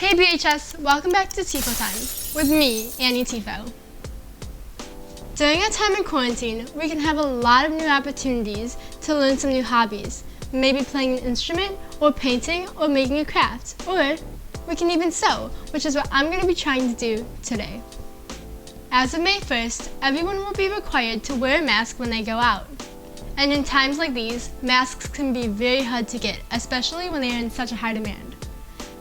Hey BHS, welcome back to Thyfault Time with me, Annie Thyfault. During our time in quarantine, we can have a lot of new opportunities to learn some new hobbies, maybe playing an instrument, or painting, or making a craft, or we can even sew, which is what I'm going to be trying to do today. As of May 1st, everyone will be required to wear a mask when they go out. And in times like these, masks can be very hard to get, especially when they are in such a high demand.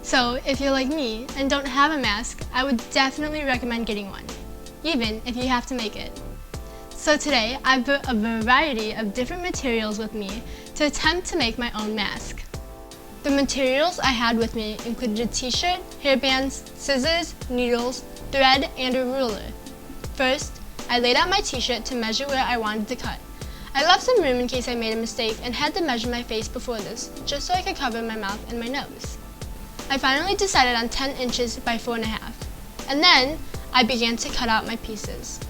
So if you're like me and don't have a mask, I would definitely recommend getting one, even if you have to make it. So today, I've brought a variety of different materials with me to attempt to make my own mask. The materials I had with me included a t-shirt, hairbands, scissors, needles, thread, and a ruler. First, I laid out my t-shirt to measure where I wanted to cut. I left some room in case I made a mistake and had to measure my face before this, just so I could cover my mouth and my nose. I finally decided on 10 inches by 4.5, and then I began to cut out my pieces.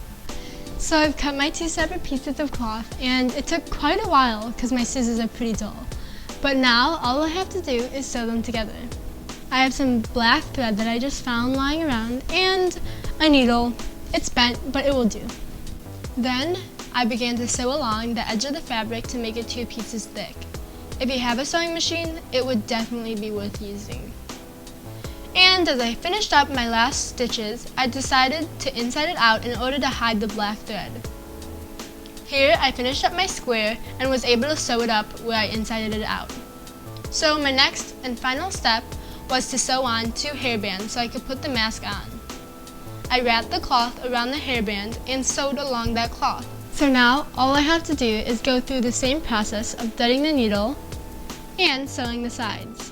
So I've cut my two separate pieces of cloth, and it took quite a while because my scissors are pretty dull. But now all I have to do is sew them together. I have some black thread that I just found lying around, and a needle. It's bent, but it will do. Then I began to sew along the edge of the fabric to make it 2 pieces thick. If you have a sewing machine, it would definitely be worth using. And as I finished up my last stitches, I decided to inside it out in order to hide the black thread. Here I finished up my square and was able to sew it up where I insided it out. So my next and final step was to sew on 2 hairbands so I could put the mask on. I wrapped the cloth around the hairband and sewed along that cloth. So now all I have to do is go through the same process of threading the needle and sewing the sides.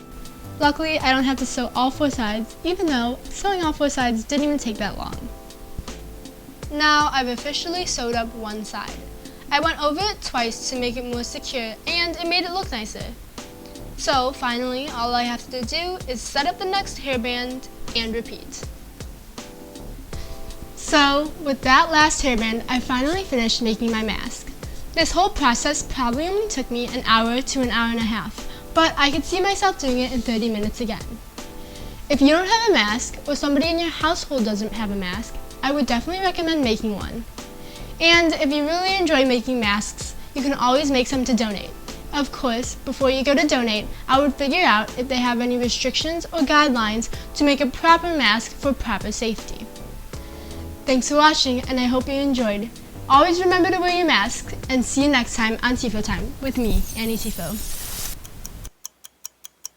Luckily, I don't have to sew all 4 sides, even though sewing all 4 sides didn't even take that long. Now I've officially sewed up one side. I went over it twice to make it more secure, and it made it look nicer. So finally, all I have to do is set up the next hairband and repeat. So with that last hairband, I finally finished making my mask. This whole process probably only took me an hour to an hour and a half, but I could see myself doing it in 30 minutes again. If you don't have a mask, or somebody in your household doesn't have a mask, I would definitely recommend making one. And if you really enjoy making masks, you can always make some to donate. Of course, before you go to donate, I would figure out if they have any restrictions or guidelines to make a proper mask for proper safety. Thanks for watching, and I hope you enjoyed. Always remember to wear your mask, and see you next time on Thyfault Time with me, Annie Thyfault.